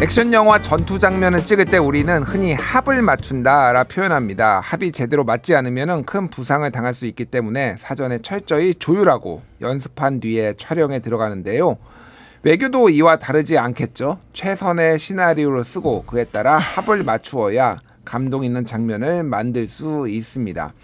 액션 영화 전투 장면을 찍을 때 우리는 흔히 합을 맞춘다라 표현합니다. 합이 제대로 맞지 않으면 큰 부상을 당할 수 있기 때문에 사전에 철저히 조율하고 연습한 뒤에 촬영에 들어가는데요. 외교도 이와 다르지 않겠죠. 최선의 시나리오를 쓰고 그에 따라 합을 맞추어야 감동 있는 장면을 만들 수 있습니다.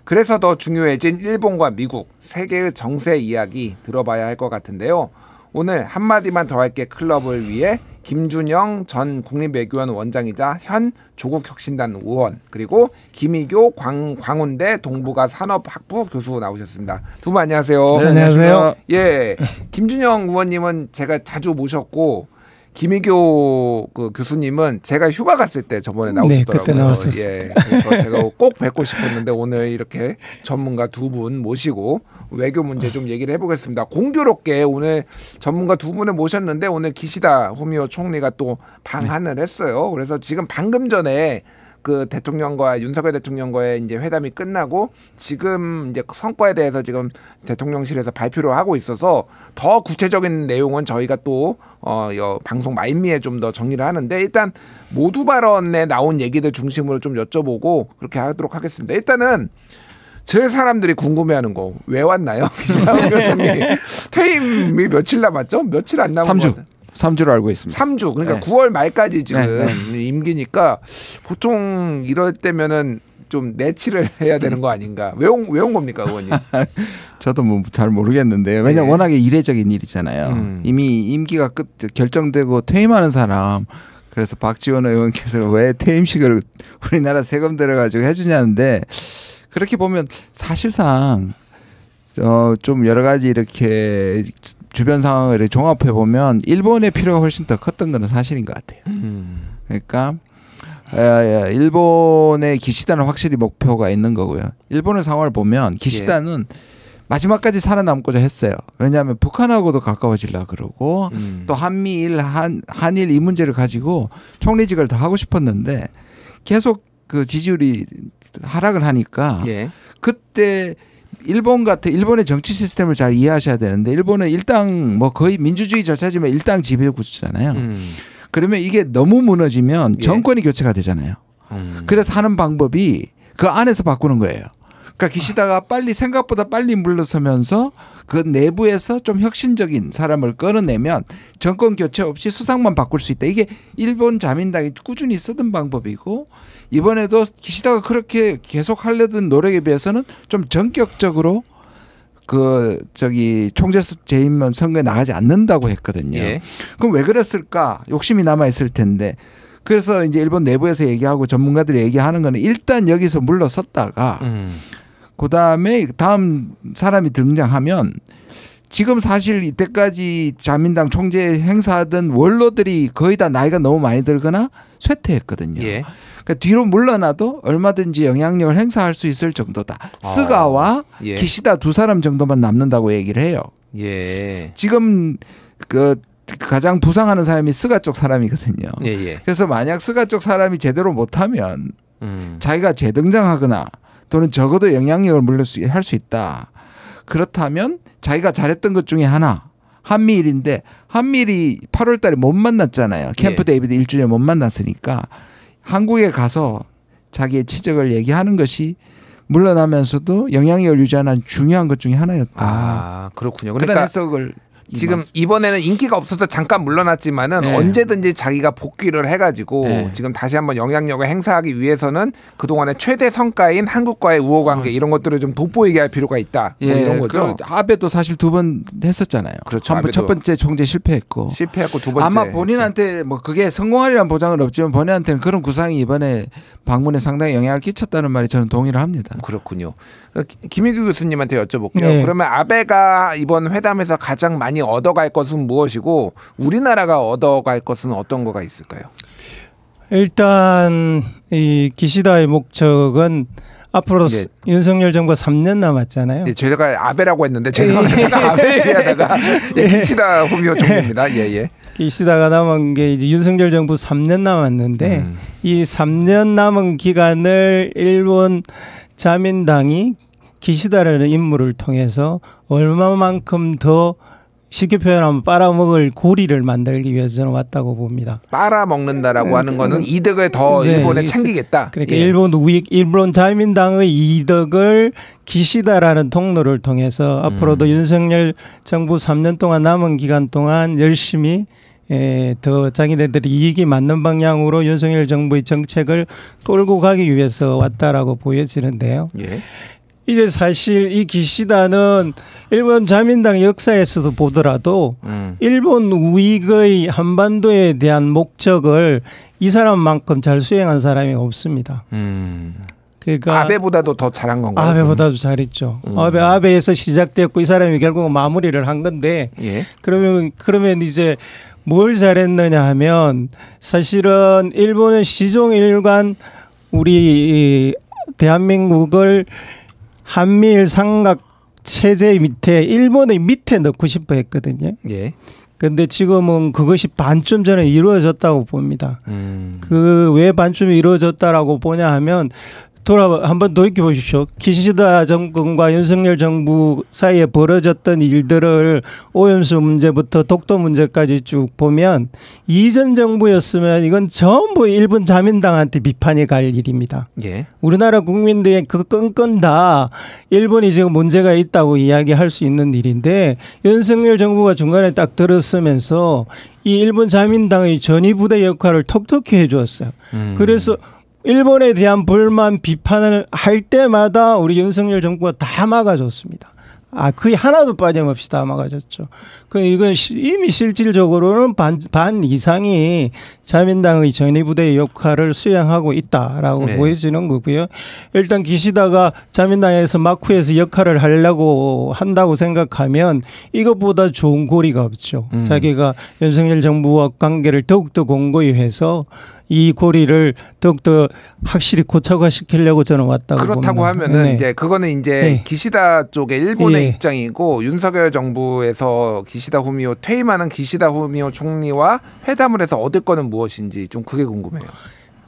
그래서 더 중요해진 일본과 미국, 세계의 정세 이야기 들어봐야 할 것 같은데요. 오늘 한마디만 더 할게 클럽을 위해 김준영 전 국립외교원 원장이자 현 조국혁신단 의원, 그리고 김희교 광운대 동북아 산업학부 교수 나오셨습니다. 두 분 안녕하세요. 네, 안녕하세요. 예, 김준영 의원님은 제가 자주 모셨고 김희교 교수님은 제가 휴가 갔을 때 저번에 나오셨더라고요. 네, 그때 나왔었어요. 예, 그래서 제가 꼭 뵙고 싶었는데 오늘 이렇게 전문가 두 분 모시고 외교 문제 좀 얘기를 해보겠습니다. 공교롭게 오늘 전문가 두 분을 모셨는데 오늘 기시다 후미오 총리가 또 방한을 했어요. 그래서 지금 방금 전에 그 대통령과 윤석열 대통령과의 이제 회담이 끝나고 지금 이제 성과에 대해서 지금 대통령실에서 발표를 하고 있어서 더 구체적인 내용은 저희가 또 방송 말미에 좀 더 정리를 하는데 일단 모두 발언에 나온 얘기들 중심으로 좀 여쭤보고 그렇게 하도록 하겠습니다. 일단은 제일 사람들이 궁금해하는 거 왜 왔나요? 퇴임이 며칠 남았죠? 며칠 안 남은 3주. 3주로 알고 있습니다. 3주. 그러니까 네. 9월 말까지 지금 임기니까 보통 이럴 때면은 좀 내치를 해야 되는 거 아닌가? 왜 온 겁니까, 의원님? 저도 뭐 잘 모르겠는데요. 왜냐면 워낙에 이례적인 일이잖아요. 이미 임기가 결정되고 퇴임하는 사람. 그래서 박지원 의원께서 왜 퇴임식을 우리나라 세금 들여가지고 해주냐는데 그렇게 보면 사실상 좀 여러 가지 이렇게 주변 상황을 종합해 보면 일본의 필요가 훨씬 더 컸던 것은 사실인 것 같아요. 그러니까 일본의 기시다는 확실히 목표가 있는 거고요. 일본의 상황을 보면 기시다는 마지막까지 살아남고자 했어요. 왜냐하면 북한하고도 가까워지려고 그러고 또 한미일, 한일 이 문제를 가지고 총리직을 더 하고 싶었는데 계속 그 지지율이 하락을 하니까 그때 일본의 정치 시스템을 잘 이해하셔야 되는데 일본은 일당 뭐 거의 민주주의 절차지만 일당 지배 구조잖아요. 그러면 이게 너무 무너지면 정권이 교체가 되잖아요. 그래서 하는 방법이 그 안에서 바꾸는 거예요. 그러니까 기시다가 생각보다 빨리 물러서면서 그 내부에서 좀 혁신적인 사람을 끌어내면 정권 교체 없이 수상만 바꿀 수 있다. 이게 일본 자민당이 꾸준히 쓰던 방법이고 이번에도 기시다가 그렇게 계속 하려던 노력에 비해서는 좀 전격적으로 총재 재임 선거에 나가지 않는다고 했거든요. 그럼 왜 그랬을까? 욕심이 남아 있을 텐데. 그래서 이제 일본 내부에서 얘기하고 전문가들이 얘기하는 거는 일단 여기서 물러섰다가 그다음에 다음 사람이 등장하면 지금 사실 이때까지 자민당 총재 행사하던 원로들이 거의 다 나이가 너무 많이 들거나 쇠퇴했거든요. 그러니까 뒤로 물러나도 얼마든지 영향력을 행사할 수 있을 정도다. 스가와 기시다 두 사람 정도만 남는다고 얘기를 해요. 지금 가장 부상하는 사람이 스가 쪽 사람이거든요. 그래서 만약 스가 쪽 사람이 제대로 못하면 자기가 재등장하거나 또는 적어도 영향력을 할 수 있다. 그렇다면 자기가 잘했던 것 중에 하나 한미일인데 한미일이 8월 달에 못 만났잖아요. 캠프 데이비드 1주년 못 만났으니까 한국에 가서 자기의 치적을 얘기하는 것이 물러나면서도 영향력을 유지하는 중요한 것 중에 하나였다. 그렇군요. 그런 해석을 지금 이번에는 인기가 없어서 잠깐 물러났지만은 언제든지 자기가 복귀를 해가지고 지금 다시 한번 영향력을 행사하기 위해서는 그동안의 최대 성과인 한국과의 우호관계 이런 것들을 좀 돋보이게 할 필요가 있다. 뭐 이런 거죠. 아베도 사실 2번 했었잖아요. 그렇죠. 첫 번째 총재 실패했고 두 번째. 아마 본인한테 뭐 그게 성공하리란 보장은 없지만 본인한테는 그런 구상이 이번에 방문에 상당히 영향을 끼쳤다는 말이 저는 동의를 합니다. 그렇군요. 김희규 교수님한테 여쭤볼게요. 그러면 아베가 이번 회담에서 가장 많이 얻어갈 것은 무엇이고 우리나라가 얻어갈 것은 어떤 거가 있을까요? 일단 이 기시다의 목적은 앞으로 윤석열 정부가 3년 남았잖아요. 제가 아베라고 했는데 죄송합니다. 제가 아베 얘기하다가 기시다 후미오 총리입니다. 기시다가 남은 게 이제 윤석열 정부 3년 남았는데 이 3년 남은 기간을 일본 자민당이 기시다라는 인물을 통해서 얼마만큼 더 쉽게 표현하면 빨아먹을 고리를 만들기 위해서 저는 왔다고 봅니다. 빨아먹는다라고 하는 거는 이득을 더 일본에 챙기겠다. 그러니까 일본 자민당의 이득을 기시다라는 통로를 통해서 앞으로도 윤석열 정부 3년 동안 남은 기간 동안 열심히 더 자기네들이 이익이 맞는 방향으로 윤석열 정부의 정책을 끌고 가기 위해서 왔다라고 보여지는데요. 예. 이제 사실 이 기시다는 일본 자민당 역사에서도 보더라도 일본 우익의 한반도에 대한 목적을 이 사람만큼 잘 수행한 사람이 없습니다. 그러니까 아베보다도 더 잘한 건가요? 아베보다도 잘했죠. 아베에서 시작됐고 이 사람이 결국 마무리를 한 건데 예. 그러면 이제 뭘 잘했느냐 하면 사실은 일본은 시종일관 우리 대한민국을 한미일 삼각 체제 밑에 일본의 밑에 넣고 싶어 했거든요. 예. 그런데 지금은 그것이 반쯤 전에 이루어졌다고 봅니다. 그 왜 반쯤 이루어졌다라고 보냐 하면 한번 돌이켜 보십시오. 기시다 정권과 윤석열 정부 사이에 벌어졌던 일들을 오염수 문제부터 독도 문제까지 쭉 보면 이전 정부였으면 이건 전부 일본 자민당한테 비판이 갈 일입니다. 예. 우리나라 국민들의 그 건건 다 일본이 지금 문제가 있다고 이야기할 수 있는 일인데 윤석열 정부가 중간에 딱 들어서면서 이 일본 자민당의 전위부대 역할을 톡톡히 해주었어요. 그래서 일본에 대한 불만 비판을 할 때마다 우리 윤석열 정부가 다 막아줬습니다. 거의 하나도 빠짐없이 다 막아줬죠. 이건 이미 실질적으로는 반 이상이 자민당의 전위부대의 역할을 수행하고 있다라고 보여지는 거고요. 일단 기시다가 자민당에서 마쿠에서 역할을 하려고 한다고 생각하면 이것보다 좋은 고리가 없죠. 자기가 윤석열 정부와 관계를 더욱더 공고히 해서 이 고리를 더욱더 확실히 고착화시키려고 저는 왔다고 봅니다. 그렇다고 하면은 이제 그거는 이제 기시다 쪽의 일본의 입장이고 윤석열 정부에서 기시다 후미오 퇴임하는 기시다 후미오 총리와 회담을 해서 얻을 거는 무엇인지 좀 그게 궁금해요.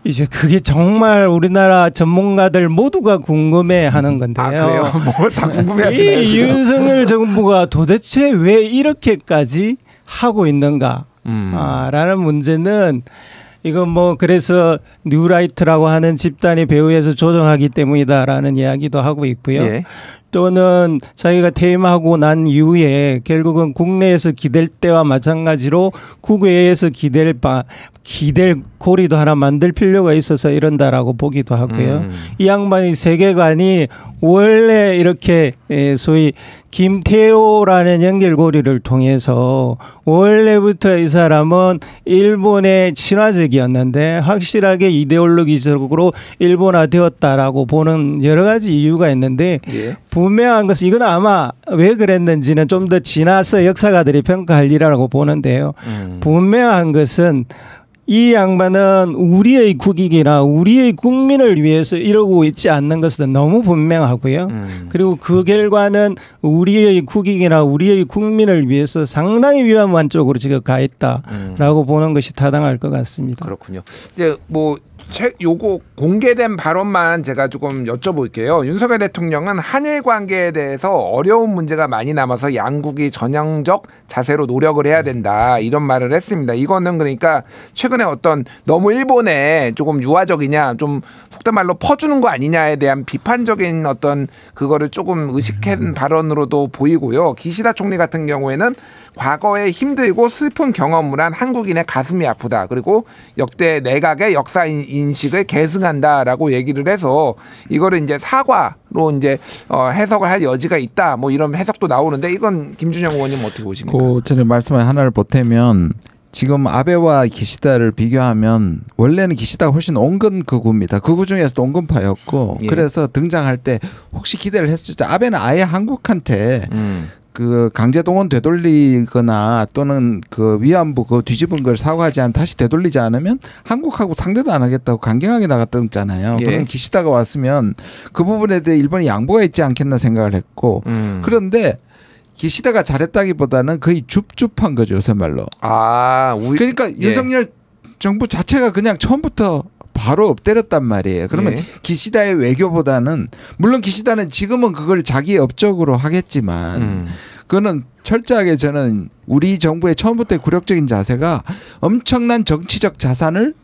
이제 그게 정말 우리나라 전문가들 모두가 궁금해하는 건데요. 그래요? 뭐 다 궁금해하시나요? 이 윤석열 정부가 도대체 왜 이렇게까지 하고 있는가? 라는 문제는 이건 뭐 그래서 뉴라이트라고 하는 집단이 배후에서 조정하기 때문이다라는 이야기도 하고 있고요. 예. 또는 자기가 퇴임하고 난 이후에 결국은 국내에서 기댈 때와 마찬가지로 국외에서 기댈 고리도 하나 만들 필요가 있어서 이런다라고 보기도 하고요. 이 양반이 세계관이 원래 이렇게 소위 김태호라는 연결고리를 통해서 원래부터 이 사람은 일본의 친화적이었는데 확실하게 이데올로기적으로 일본화되었다라고 보는 여러 가지 이유가 있는데 분명한 것은 이건 아마 왜 그랬는지는 좀 더 지나서 역사가들이 평가할 일이라고 보는데요. 분명한 것은 이 양반은 우리의 국익이나 우리의 국민을 위해서 이러고 있지 않는 것은 너무 분명하고요. 그리고 그 결과는 우리의 국익이나 우리의 국민을 위해서 상당히 위험한 쪽으로 지금 가 있다라고 보는 것이 타당할 것 같습니다. 그렇군요. 이제 뭐 요거 공개된 발언만 제가 조금 여쭤볼게요. 윤석열 대통령은 한일 관계에 대해서 어려운 문제가 많이 남아서 양국이 전향적 자세로 노력을 해야 된다 이런 말을 했습니다. 이거는 그러니까 최근에 어떤 너무 일본에 조금 유화적이냐 좀 속된 말로 퍼주는 거 아니냐에 대한 비판적인 어떤 그거를 조금 의식한 발언으로도 보이고요. 기시다 총리 같은 경우에는 과거에 힘들고 슬픈 경험을 한 한국인의 가슴이 아프다. 그리고 역대 내각의 역사 인식을 계승한다라고 얘기를 해서 이거를 이제 사과로 이제 해석을 할 여지가 있다. 뭐 이런 해석도 나오는데 이건 김준영 의원님 어떻게 보십니까? 저는 말씀을 하나를 보태면 지금 아베와 기시다를 비교하면 원래는 기시다가 훨씬 온건 극우입니다. 극우 중에서도 온건파였고 그래서 등장할 때 혹시 기대를 했었죠. 아베는 아예 한국한테 그 강제동원 되돌리거나 또는 그 위안부 그 뒤집은 걸 사과하지 않고 다시 되돌리지 않으면 한국하고 상대도 안 하겠다고 강경하게 나갔었잖아요. 그럼 기시다가 왔으면 그 부분에 대해 일본이 양보가 있지 않겠나 생각을 했고 그런데 기시다가 잘했다기보다는 거의 줍줍한 거죠. 요새 말로. 그러니까 윤석열 정부 자체가 그냥 처음부터 바로 엎드렸단 말이에요. 그러면 기시다의 외교보다는 물론 기시다는 지금은 그걸 자기의 업적으로 하겠지만 그거는 철저하게 저는 우리 정부의 처음부터의 굴욕적인 자세가 엄청난 정치적 자산을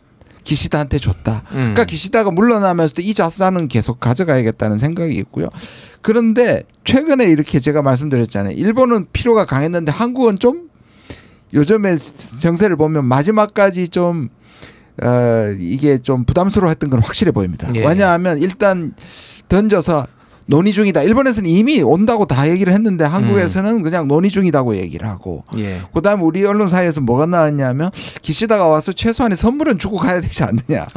기시다한테 줬다. 그러니까 기시다가 물러나면서도 이 자산은 계속 가져가야겠다는 생각이 있고요. 그런데 최근에 이렇게 제가 말씀드렸잖아요. 일본은 필요가 강했는데 한국은 좀 요즘의 정세를 보면 마지막까지 좀 이게 좀 부담스러워했던 건 확실해 보입니다. 예. 왜냐하면 일단 던져서 논의 중이다. 일본에서는 이미 온다고 다 얘기를 했는데 한국에서는 그냥 논의 중이다고 얘기를 하고 예. 그다음에 우리 언론사에서 뭐가 나왔냐면 기시다가 와서 최소한의 선물은 주고 가야 되지 않느냐.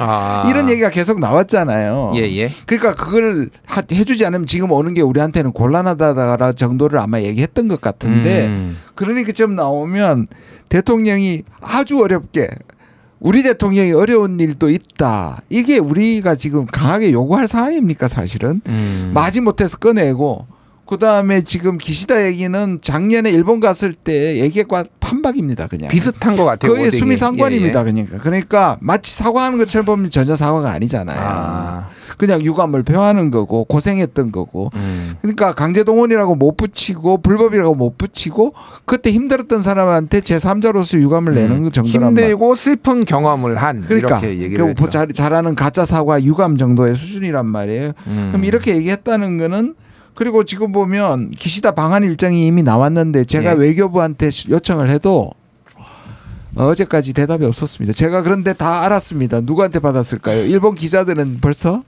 이런 얘기가 계속 나왔잖아요. 예. 그러니까 그걸 해주지 않으면 지금 오는 게 우리한테는 곤란하다 정도를 아마 얘기했던 것 같은데 그러니까 좀 나오면 대통령이 아주 어렵게 우리 대통령이 어려운 일도 있다. 이게 우리가 지금 강하게 요구할 사항입니까 사실은. 마지못해서 꺼내고 그다음에 지금 기시다 얘기는 작년에 일본 갔을 때 얘기과 판박입니다. 그냥. 비슷한 것 같아요. 거의 수미상관입니다. 그러니까 마치 사과하는 것처럼 보면 전혀 사과가 아니잖아요. 그냥 유감을 표하는 거고 고생했던 거고. 그러니까 강제동원이라고 못 붙이고 불법이라고 못 붙이고 그때 힘들었던 사람한테 제3자로서 유감을 내는 정도란 힘들고 슬픈 경험을 한 그러니까 이렇게 얘기를 했죠. 잘하는 가짜 사과 유감 정도의 수준이란 말이에요. 그럼 이렇게 얘기했다는 거는 그리고 지금 보면 기시다 방한 일정이 이미 나왔는데 제가 외교부한테 요청을 해도 어제까지 대답이 없었습니다. 제가 그런데 다 알았습니다. 누구한테 받았을까요? 일본 기자들은 벌써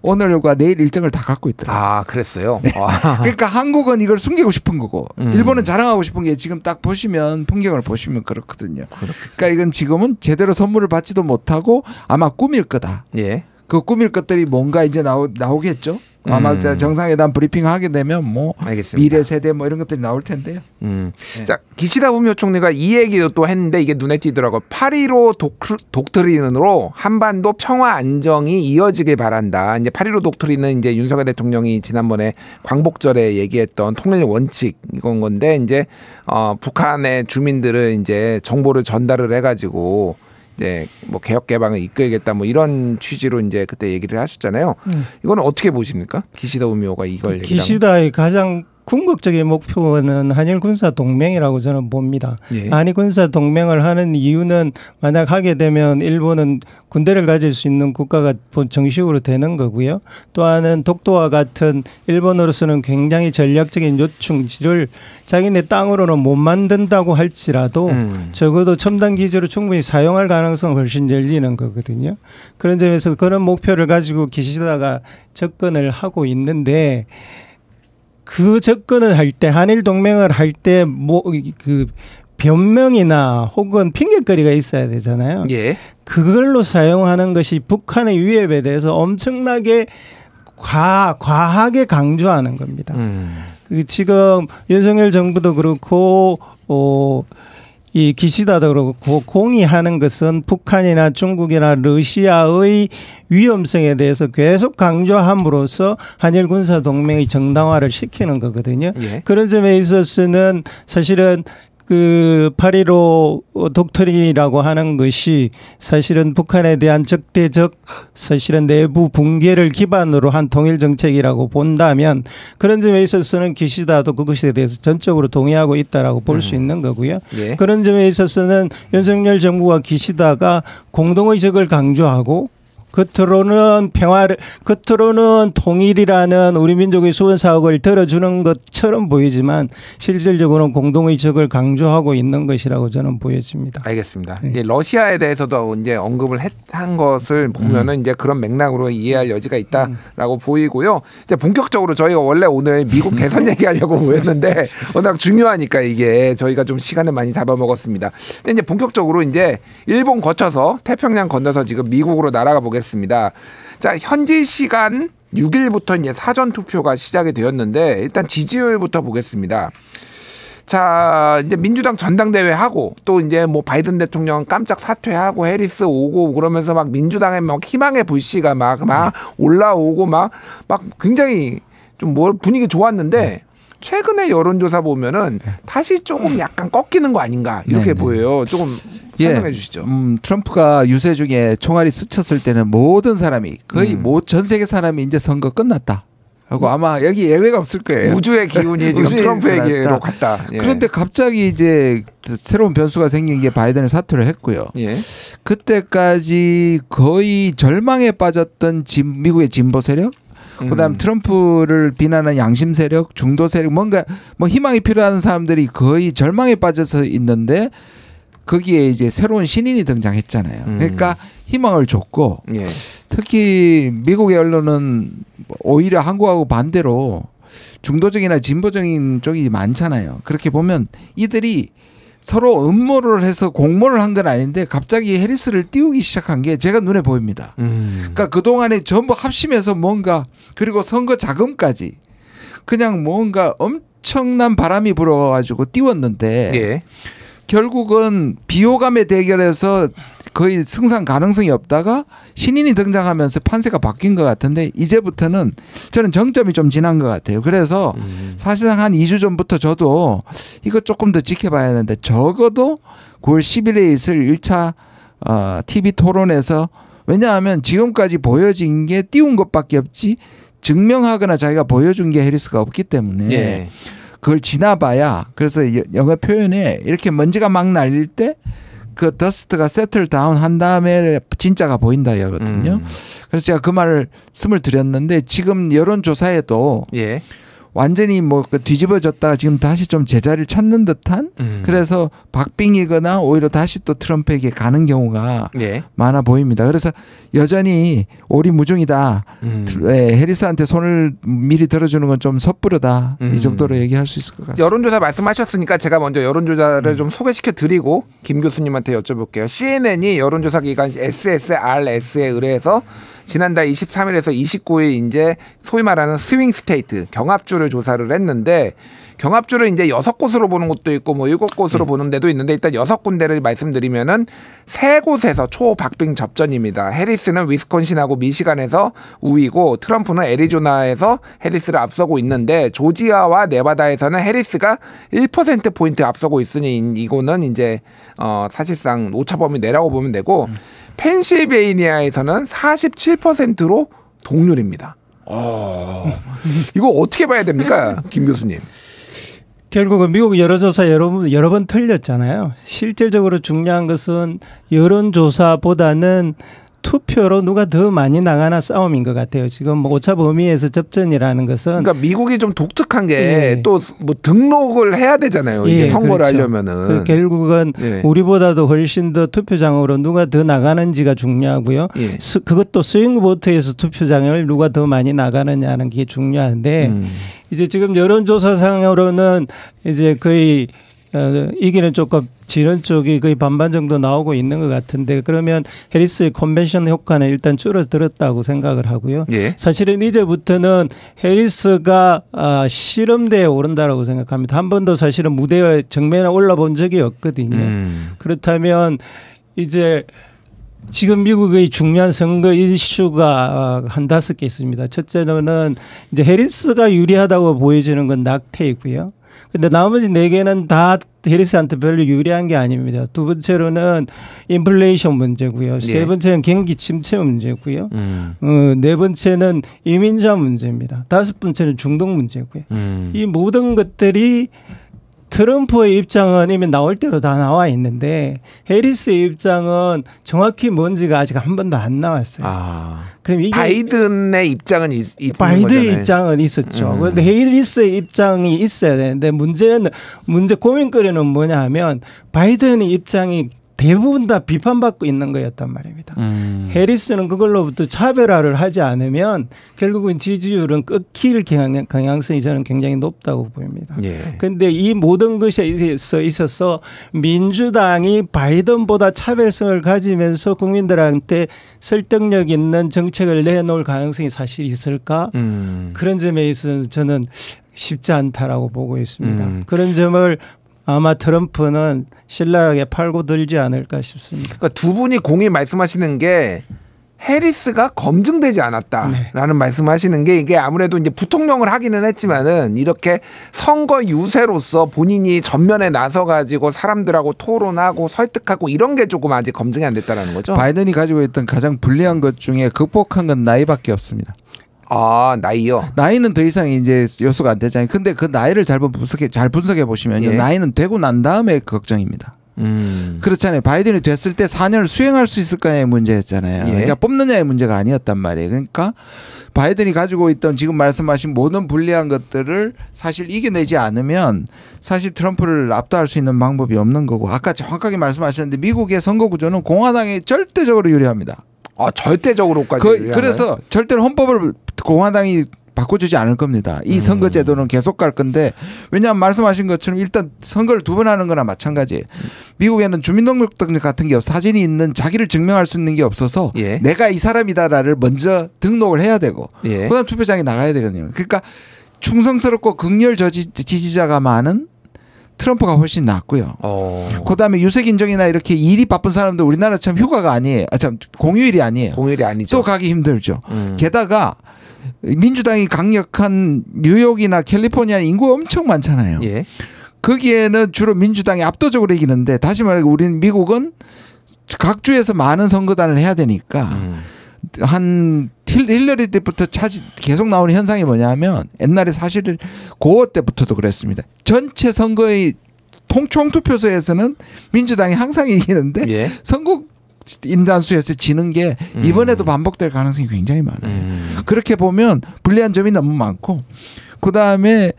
오늘과 내일 일정을 다 갖고 있더라고요. 그랬어요? 네. 그러니까 한국은 이걸 숨기고 싶은 거고 일본은 자랑하고 싶은 게 지금 딱 보시면 풍경을 보시면 그렇거든요. 그러니까 이건 지금은 제대로 선물을 받지도 못하고 아마 꾸밀 거다. 예. 그 꾸밀 것들이 뭔가 이제 나오겠죠. 아마 정상회담 브리핑 하게 되면 뭐 알겠습니다. 미래 세대 뭐 이런 것들이 나올 텐데요. 네. 자, 기시다 후미오 총리가 이 얘기도 또 했는데 이게 눈에 띄더라고요. 8.15 독트린으로 한반도 평화 안정이 이어지길 바란다. 이제 8.15 독트린은 이제 윤석열 대통령이 지난번에 광복절에 얘기했던 통일 원칙 이건 건데 이제 북한의 주민들을 이제 정보를 전달을 해가지고 이제 뭐 개혁 개방을 이끌겠다 뭐 이런 취지로 이제 그때 얘기를 하셨잖아요. 이거는 어떻게 보십니까? 기시다 후미오가 이걸 기시다의 가장 궁극적인 목표는 한일 군사 동맹이라고 저는 봅니다. 예. 한일 군사 동맹을 하는 이유는 만약 하게 되면 일본은 군대를 가질 수 있는 국가가 정식으로 되는 거고요. 또 하나는 독도와 같은 일본으로서는 굉장히 전략적인 요충지를 자기네 땅으로는 못 만든다고 할지라도 적어도 첨단 기지로 충분히 사용할 가능성은 훨씬 열리는 거거든요. 그런 점에서 그런 목표를 가지고 기시다가 접근을 하고 있는데 그 접근을 할 때 한일 동맹을 할 때 뭐 그 변명이나 혹은 핑계거리가 있어야 되잖아요. 예. 그걸로 사용하는 것이 북한의 위협에 대해서 엄청나게 과하게 강조하는 겁니다. 지금 윤석열 정부도 그렇고 이 기시다도 그렇고 공의하는 것은 북한이나 중국이나 러시아의 위험성에 대해서 계속 강조함으로써 한일 군사 동맹의 정당화를 시키는 거거든요. 예. 그런 점에 있어서는 사실은 그 8.15 독트린이라고 하는 것이 사실은 북한에 대한 적대적 사실은 내부 붕괴를 기반으로 한 통일 정책이라고 본다면 그런 점에 있어서는 기시다도 그것에 대해서 전적으로 동의하고 있다라고 볼 수 있는 거고요. 예. 그런 점에 있어서는 윤석열 정부와 기시다가 공동의적을 강조하고 겉으로는 통일이라는 우리 민족의 수원 사업을 들어주는 것처럼 보이지만 실질적으로는 공동의적을 강조하고 있는 것이라고 저는 보여집니다. 알겠습니다. 네. 러시아에 대해서도 이제 언급을 한 것을 보면은 이제 그런 맥락으로 이해할 여지가 있다라고 보이고요. 이제 본격적으로 저희가 원래 오늘 미국 대선 얘기하려고 모였는데 워낙 중요하니까 이게 저희가 좀 시간을 많이 잡아먹었습니다. 근데 이제 본격적으로 이제 일본 거쳐서 태평양 건너서 지금 미국으로 날아가 보겠습니다. 자, 현지 시간 6일부터 이제 사전 투표가 시작이 되었는데 일단 지지율부터 보겠습니다. 자, 이제 민주당 전당대회 하고 또 이제 뭐 바이든 대통령 깜짝 사퇴하고 해리스 오고 그러면서 막 민주당의 막 희망의 불씨가 막 올라오고 막 굉장히 좀 분위기 좋았는데 최근에 여론조사 보면은 다시 조금 약간 꺾이는 거 아닌가 이렇게 보여요. 조금 설명해 주시죠. 트럼프가 유세 중에 총알이 스쳤을 때는 모든 사람이 거의 전 세계 사람이 이제 선거 끝났다. 하고 아마 여기 예외가 없을 거예요. 우주의 기운이 지금 트럼프에게로 갔다. 예. 그런데 갑자기 이제 새로운 변수가 생긴 게 바이든이 사퇴를 했고요. 예. 그때까지 거의 절망에 빠졌던 미국의 진보 세력, 그다음 트럼프를 비난하는 양심 세력, 중도 세력, 뭔가 뭐 희망이 필요한 사람들이 거의 절망에 빠져서 있는데 거기에 이제 새로운 신인이 등장했잖아요. 그러니까 희망을 줬고 예. 특히 미국의 언론은 오히려 한국하고 반대로 중도적이나 진보적인 쪽이 많잖아요. 그렇게 보면 이들이 서로 음모를 해서 공모를 한 건 아닌데 갑자기 해리스를 띄우기 시작한 게 제가 눈에 보입니다. 그러니까 그동안에 전부 합심해서 뭔가 그리고 선거 자금까지 그냥 뭔가 엄청난 바람이 불어가지고 띄웠는데 예. 결국은 비호감의 대결에서 거의 승산 가능성이 없다가 신인이 등장하면서 판세가 바뀐 것 같은데 이제부터는 저는 정점이 좀 지난 것 같아요. 그래서 사실상 한 2주 전부터 저도 이거 조금 더 지켜봐야 하는데 적어도 9월 10일에 있을 1차 TV 토론에서 왜냐하면 지금까지 보여진 게 띄운 것밖에 없지 증명하거나 자기가 보여준 게 해리스가 없기 때문에 예. 그걸 지나봐야 그래서 영어 표현에 이렇게 먼지가 막 날릴 때 그 더스트가 세틀 다운 한 다음에 진짜가 보인다 이거거든요. 그래서 제가 그 말씀을 드렸는데 지금 여론조사에도 예. 완전히 뭐 뒤집어졌다가 지금 다시 좀 제자리를 찾는 듯한 그래서 박빙이거나 오히려 다시 또 트럼프에게 가는 경우가 예. 많아 보입니다. 그래서 여전히 오리무중이다. 해리스한테 손을 미리 들어주는 건 좀 섣부르다. 이 정도로 얘기할 수 있을 것 같습니다. 여론조사 말씀하셨으니까 제가 먼저 여론조사를 좀 소개시켜 드리고 김 교수님한테 여쭤볼게요. CNN이 여론조사 기관 SSRS에 의뢰해서 지난달 23일에서 29일 이제 소위 말하는 스윙 스테이트 경합주를 조사를 했는데 경합주를 이제 6곳으로 보는 곳도 있고 뭐 7곳으로 보는 데도 있는데 일단 6군데를 말씀드리면은 3곳에서 초박빙 접전입니다. 해리스는 위스콘신하고 미시간에서 우위고 트럼프는 애리조나에서 해리스를 앞서고 있는데 조지아와 네바다에서는 해리스가 1%포인트 앞서고 있으니 이거는 이제 사실상 오차범위 내라고 보면 되고 펜실베이니아에서는 47%로 동률입니다. 이거 어떻게 봐야 됩니까, 김 교수님? 결국은 미국 여론조사 여러 번 틀렸잖아요. 실질적으로 중요한 것은 여론조사보다는 투표로 누가 더 많이 나가나 싸움인 것 같아요. 지금 뭐 오차 범위에서 접전이라는 것은 그러니까 미국이 좀 독특한 게 또 뭐 등록을 해야 되잖아요. 이게 선거를 그렇죠. 하려면은 결국은 우리보다도 훨씬 더 투표장으로 누가 더 나가는지가 중요하고요. 그것도 스윙 보트에서 투표장을 누가 더 많이 나가느냐는 게 중요한데 이제 지금 여론조사상으로는 이제 거의 이기는 쪽과 지는 쪽이 거의 반반 정도 나오고 있는 것 같은데 그러면 해리스의 컨벤션 효과는 일단 줄어들었다고 생각을 하고요. 예. 사실은 이제부터는 해리스가 실험대에 오른다라고 생각합니다. 한 번도 사실은 무대에 정면에 올라본 적이 없거든요. 그렇다면 이제 지금 미국의 중요한 선거 이슈가 한 5개 있습니다. 첫째는 이제 해리스가 유리하다고 보여지는 건 낙태이고요. 근데 나머지 4개는 다 해리스한테 별로 유리한 게 아닙니다. 두 번째로는 인플레이션 문제고요. 세 번째는 경기 침체 문제고요. 네 번째는 이민자 문제입니다. 다섯 번째는 중동 문제고요. 이 모든 것들이 트럼프의 입장은 이미 나올 대로 다 나와 있는데 해리스의 입장은 정확히 뭔지가 아직 한 번도 안 나왔어요. 그럼 이게 바이든의 입장은 바이든의 입장은 있었죠. 그런데 해리스의 입장이 있어야 되는데 고민거리는 뭐냐 하면 바이든의 입장이 대부분 다 비판받고 있는 거였단 말입니다. 해리스는 그걸로부터 차별화를 하지 않으면 결국은 지지율은 꺾일 경향성이 저는 굉장히 높다고 보입니다. 그런데 이 모든 것에 있어서 민주당이 바이든보다 차별성을 가지면서 국민들한테 설득력 있는 정책을 내놓을 가능성이 사실 있을까? 그런 점에 있어서 저는 쉽지 않다라고 보고 있습니다. 그런 점을 아마 트럼프는 신랄하게 팔고 들지 않을까 싶습니다. 그러니까 두 분이 공히 말씀하시는 게 해리스가 검증되지 않았다라는 말씀하시는 게 이게 아무래도 이제 부통령을 하기는 했지만은 이렇게 선거 유세로서 본인이 전면에 나서 가지고 사람들하고 토론하고 설득하고 이런 게 조금 아직 검증이 안 됐다라는 거죠. 바이든이 가지고 있던 가장 불리한 것 중에 극복한 건 나이밖에 없습니다. 아, 나이요? 나이는 더 이상 이제 요소가 안 되잖아요. 근데 그 나이를 잘 분석해 보시면요. 예. 나이는 되고 난 다음에 걱정입니다. 그렇잖아요. 바이든이 됐을 때 4년을 수행할 수 있을까의 문제였잖아요. 예. 그러니까 뽑느냐의 문제가 아니었단 말이에요. 그러니까 바이든이 가지고 있던 지금 말씀하신 모든 불리한 것들을 사실 이겨내지 않으면 사실 트럼프를 압도할 수 있는 방법이 없는 거고, 아까 정확하게 말씀하셨는데 미국의 선거 구조는 공화당이 절대적으로 유리합니다. 아, 절대적으로까지. 그래서 절대로 헌법을 공화당이 바꿔주지 않을 겁니다. 이 선거제도는 계속 갈 건데, 왜냐하면 말씀하신 것처럼 일단 선거를 2번 하는 거나 마찬가지예요. 미국에는 주민등록증 같은 게 사진이 있는 자기를 증명할 수 있는 게 없어서 예. 내가 이 사람이다를 먼저 등록을 해야 되고 예. 그다음 투표장에 나가야 되거든요. 그러니까 충성스럽고 극렬 지지자가 많은 트럼프가 훨씬 낫고요. 그다음에 유색인종이나 이렇게 일이 바쁜 사람들 우리나라처럼 휴가가 아니에요. 참 공휴일이 아니에요. 공휴일이 아니죠. 또 가기 힘들죠. 게다가 민주당이 강력한 뉴욕이나 캘리포니아 인구가 엄청 많잖아요. 예. 거기에는 주로 민주당이 압도적으로 이기는데, 다시 말해 우리는 미국은 각 주에서 많은 선거단을 해야 되니까 한 힐러리 때부터 계속 나오는 현상이 뭐냐면, 옛날에 사실 고어 때부터도 그랬습니다. 전체 선거의 총투표소에서는 민주당이 항상 이기는데 예. 선거 인단수에서 지는 게 이번에도 반복될 가능성이 굉장히 많아요. 그렇게 보면 불리한 점이 너무 많고, 그다음에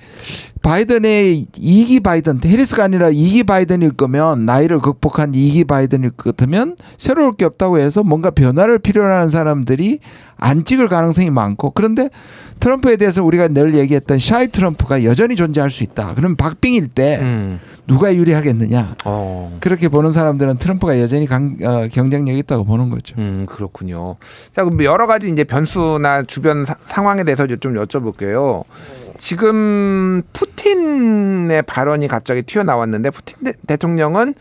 바이든의 2기 바이든, 해리스가 아니라 2기 바이든일 거면, 나이를 극복한 2기 바이든일 것 같으면 새로울 게 없다고 해서 뭔가 변화를 필요로 하는 사람들이 안 찍을 가능성이 많고, 그런데 트럼프에 대해서 우리가 늘 얘기했던 샤이 트럼프가 여전히 존재할 수 있다. 그럼 박빙일 때 누가 유리하겠느냐. 그렇게 보는 사람들은 트럼프가 여전히 경쟁력이 있다고 보는 거죠. 그렇군요. 자, 그럼 여러 가지 이제 변수나 주변 상황에 대해서 좀 여쭤볼게요. 지금 푸틴의 발언이 갑자기 튀어나왔는데, 푸틴 대통령은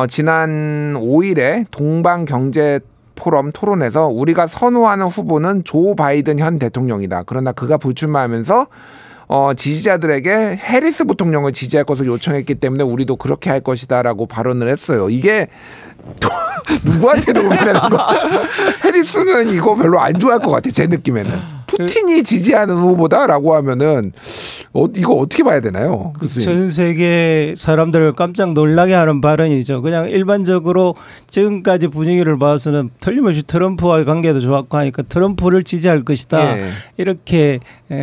지난 5일에 동방경제 포럼 토론에서 우리가 선호하는 후보는 조 바이든 현 대통령이다. 그러나 그가 불출마하면서 지지자들에게 해리스 부통령을 지지할 것을 요청했기 때문에 우리도 그렇게 할 것이다라고 발언을 했어요. 이게 누구한테 도움이 되는 거? 해리스는 이거 별로 안 좋아할 것 같아, 제 느낌에는. 푸틴이 지지하는 후보다라고 하면은 이거 어떻게 봐야 되나요? 전 세계 사람들을 깜짝 놀라게 하는 발언이죠. 그냥 일반적으로 지금까지 분위기를 봐서는 틀림없이 트럼프와의 관계도 좋았고 하니까 트럼프를 지지할 것이다. 예. 이렇게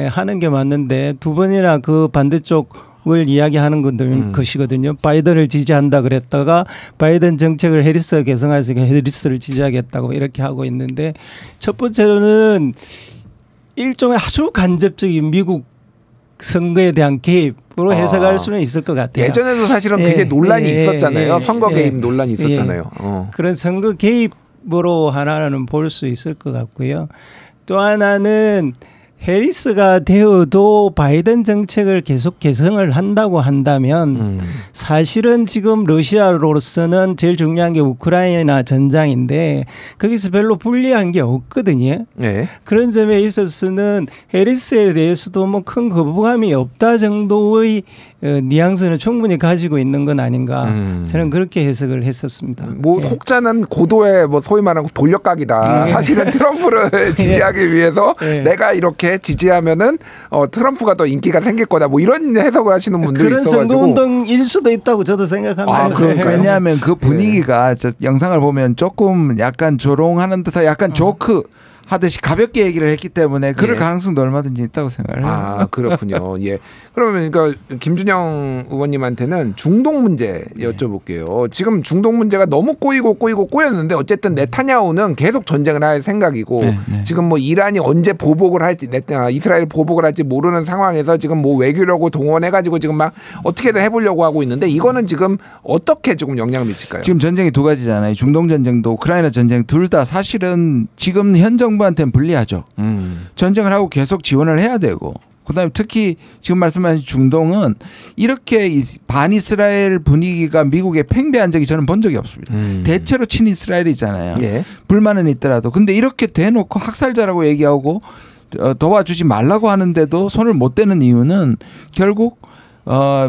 하는 게 맞는데, 두 번이나 그 반대쪽을 이야기하는 것이거든요. 바이든을 지지한다 그랬다가 바이든 정책을 해리스가 개성해서 해리스를 지지하겠다고 이렇게 하고 있는데, 첫 번째로는 일종의 아주 간접적인 미국 선거에 대한 개입으로 해석할 수는 있을 것 같아요. 예전에도 사실은 굉장히 논란이 있었잖아요. 선거 개입 논란이 있었잖아요. 그런 선거 개입으로 하나는 볼 수 있을 것 같고요. 또 하나는 해리스가 되어도 바이든 정책을 계속 개선을 한다고 한다면 사실은 지금 러시아로서는 제일 중요한 게 우크라이나 전장인데 거기서 별로 불리한 게 없거든요. 네. 그런 점에 있어서는 해리스에 대해서도 뭐 큰 거부감이 없다 정도의 뉘앙스는 충분히 가지고 있는 건 아닌가. 저는 그렇게 해석을 했었습니다. 뭐 혹자는 고도의 뭐 소위 말하는 돌려각이다. 사실은 트럼프를 지지하기 위해서 내가 이렇게 지지하면은 트럼프가 더 인기가 생길 거다. 뭐 이런 해석을 하시는 분들이 그런 있어가지고. 그런 선거운동일 수도 있다고 저도 생각합니다. 왜냐하면 그 분위기가 저 영상을 보면 조금 약간 조롱하는 듯한 약간 조크 하듯이 가볍게 얘기를 했기 때문에 그럴 가능성도 얼마든지 있다고 생각을 해요. 아, 그렇군요. 예. 그러면 그러니까 김준영 의원님한테는 중동 문제 여쭤볼게요. 지금 중동 문제가 너무 꼬였는데 어쨌든 네타냐후는 계속 전쟁을 할 생각이고 지금 뭐 이란이 언제 보복을 할지 이스라엘 보복을 할지 모르는 상황에서 지금 뭐 외교력을 동원해가지고 지금 막 어떻게든 해보려고 하고 있는데 이거는 지금 어떻게 조금 영향을 미칠까요? 지금 전쟁이 두 가지잖아요. 중동 전쟁도 우크라이나 전쟁 둘 다 사실은 지금 현 정부한테는 불리하죠. 전쟁을 하고 계속 지원을 해야 되고 그다음에 특히 지금 말씀하신 중동은 이렇게 반이스라엘 분위기가 미국에 팽배한 적이 저는 본 적이 없습니다. 대체로 친이스라엘이잖아요. 예. 불만은 있더라도. 근데 이렇게 대놓고 학살자라고 얘기하고 도와주지 말라고 하는데도 손을 못 대는 이유는 결국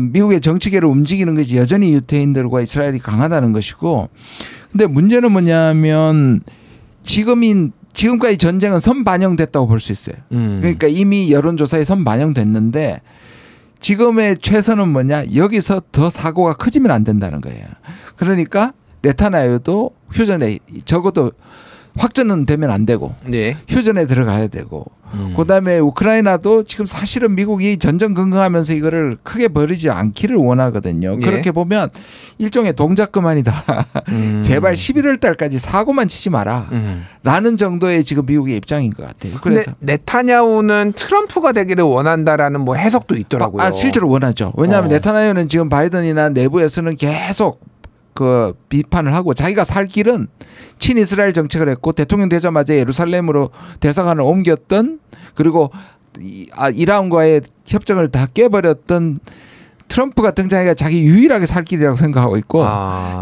미국의 정치계를 움직이는 것이 여전히 유태인들과 이스라엘이 강하다는 것이고 근데 문제는 뭐냐면 지금인 지금까지 전쟁은 선반영됐다고 볼 수 있어요. 그러니까 이미 여론조사에 선반영됐는데 지금의 최선은 뭐냐? 여기서 더 사고가 커지면 안 된다는 거예요. 그러니까 네타냐후도 휴전에 적어도 확전은 되면 안 되고 네. 휴전에 들어가야 되고 그다음에 우크라이나도 지금 사실은 미국이 전전긍긍하면서 이거를 크게 벌이지 않기를 원하거든요. 예. 그렇게 보면 일종의 동작 그만이다. 제발 11월 달까지 사고만 치지 마라. 라는 정도의 지금 미국의 입장인 것 같아요. 그래서 네타냐후는 트럼프가 되기를 원한다라는 뭐 해석도 있더라고요. 실제로 원하죠. 왜냐하면 네타냐후는 지금 바이든이나 내부에서는 계속 그 비판을 하고 자기가 살 길은 친이스라엘 정책을 했고 대통령 되자마자 예루살렘으로 대사관을 옮겼던 그리고 이란과의 협정을 다 깨버렸던 트럼프가 등장해가 자기 유일하게 살 길이라고 생각하고 있고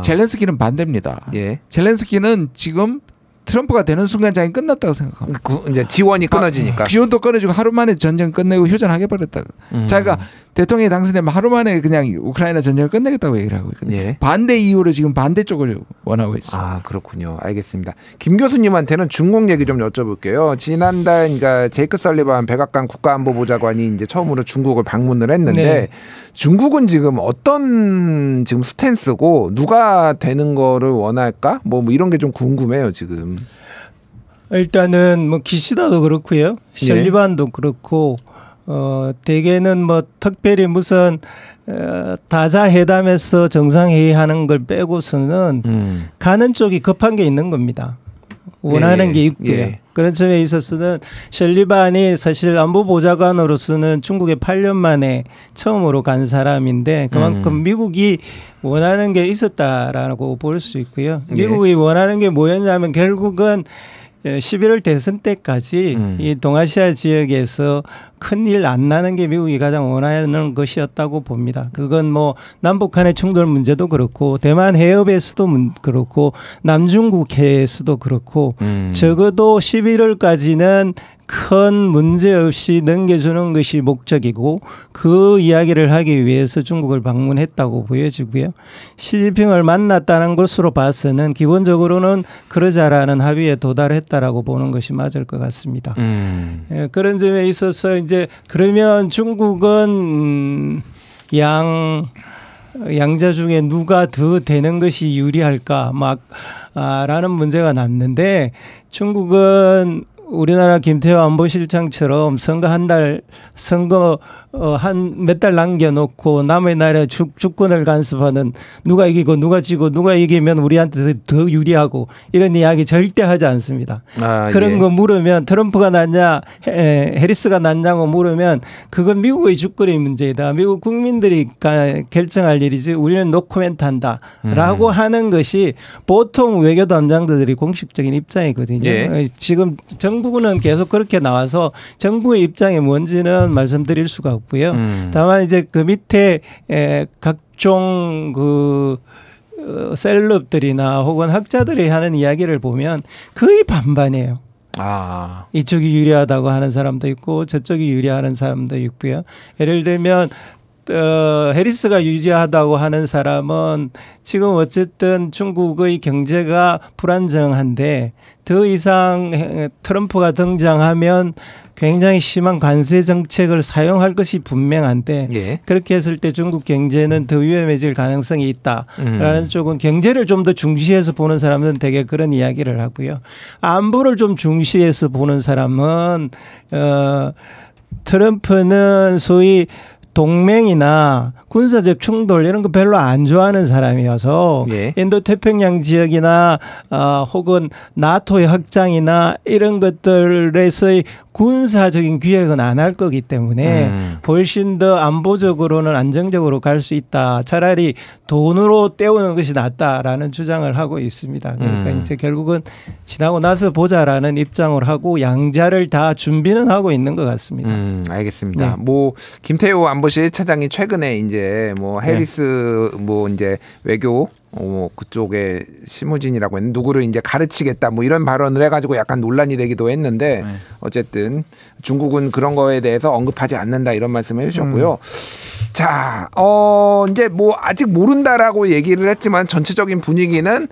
젤렌스키는 반대입니다. 예. 젤렌스키는 지금 트럼프가 되는 순간 자기는 끝났다고 생각합니다. 이제 지원이 끊어지니까. 지원도 끊어지고 하루 만에 전쟁 끝내고 휴전하게 버렸다. 자기가 대통령이 당선되면 하루 만에 그냥 우크라이나 전쟁을 끝내겠다고 얘기를 하고 있거든요. 예. 반대 이유로 지금 반대쪽을 원하고 있어요. 아 그렇군요. 알겠습니다. 김 교수님한테는 중국 얘기 좀 여쭤볼게요. 지난달 그러니까 제이크 설리반 백악관 국가안보보좌관이 이제 처음으로 중국을 방문을 했는데 네. 중국은 지금 어떤 지금 스탠스고 누가 되는 거를 원할까? 뭐 이런 게 좀 궁금해요 지금. 일단은 뭐 기시다도 그렇고요, 설리반도 네. 그렇고 대개는 뭐 특별히 무슨 다자 회담에서 정상회의하는 걸 빼고서는 가는 쪽이 급한 게 있는 겁니다. 원하는 게 있고요. 예. 그런 점에 있어서는 설리반이 사실 안보보좌관으로서는 중국에 8년 만에 처음으로 간 사람인데 그만큼 미국이 원하는 게 있었다라고 볼 수 있고요. 미국이 원하는 게 뭐였냐면 결국은 11월 대선 때까지 이 동아시아 지역에서 큰일 안 나는 게 미국이 가장 원하는 것이었다고 봅니다. 그건 뭐 남북한의 충돌 문제도 그렇고 대만 해협에서도 그렇고 남중국 해에서도 그렇고 적어도 11월까지는 큰 문제 없이 넘겨주는 것이 목적이고 그 이야기를 하기 위해서 중국을 방문했다고 보여지고요. 시진핑을 만났다는 것으로 봐서는 기본적으로는 그러자라는 합의에 도달했다라고 보는 것이 맞을 것 같습니다. 예, 그런 점에 있어서 이제 그러면 중국은 양자 중에 누가 더 되는 것이 유리할까 라는 문제가 남는데 중국은 우리나라 김태호 안보실장처럼 선거 한 몇 달 남겨놓고 남의 나라에 주권을 간섭하는 누가 이기고 누가 지고 누가 이기면 우리한테 더 유리하고 이런 이야기 절대 하지 않습니다. 그런 예. 거 물으면 트럼프가 낫냐 해리스가 낫냐고 물으면 그건 미국의 주권의 문제이다. 미국 국민들이 결정할 일이지 우리는 노코멘트 한다라고 하는 것이 보통 외교담당들이 공식적인 입장이거든요. 예. 지금 정부는 계속 그렇게 나와서 정부의 입장이 뭔지는 말씀드릴 수가 없고요. 다만 이제 그 밑에 각종 그 셀럽들이나 혹은 학자들이 하는 이야기를 보면 거의 반반이에요. 이쪽이 유리하다고 하는 사람도 있고 저쪽이 유리하는 사람도 있고요. 예를 들면 해리스가 유리하다고 하는 사람은 지금 어쨌든 중국의 경제가 불안정한데 더 이상 트럼프가 등장하면 굉장히 심한 관세 정책을 사용할 것이 분명한데 예. 그렇게 했을 때 중국 경제는 더 위험해질 가능성이 있다라는 쪽은 경제를 좀 더 중시해서 보는 사람은 되게 그런 이야기를 하고요. 안보를 좀 중시해서 보는 사람은 트럼프는 소위 동맹이나 군사적 충돌 이런 거 별로 안 좋아하는 사람이어서 예. 인도태평양 지역이나 혹은 나토의 확장이나 이런 것들에서의 군사적인 기획은 안 할 거기 때문에 훨씬 더 안보적으로는 안정적으로 갈 수 있다. 차라리 돈으로 때우는 것이 낫다라는 주장을 하고 있습니다. 그러니까 이제 결국은 지나고 나서 보자라는 입장을 하고 양자를 다 준비는 하고 있는 것 같습니다. 알겠습니다. 네. 뭐 김태호 안보실 차장이 최근에 이제 뭐 해리스 뭐 이제 외교 그쪽에 실무진이라고 했는데 누구를 이제 가르치겠다 뭐 이런 발언을 해가지고 약간 논란이 되기도 했는데 어쨌든 중국은 그런 거에 대해서 언급하지 않는다 이런 말씀을 해주셨고요. 자, 이제 뭐 아직 모른다라고 얘기를 했지만 전체적인 분위기는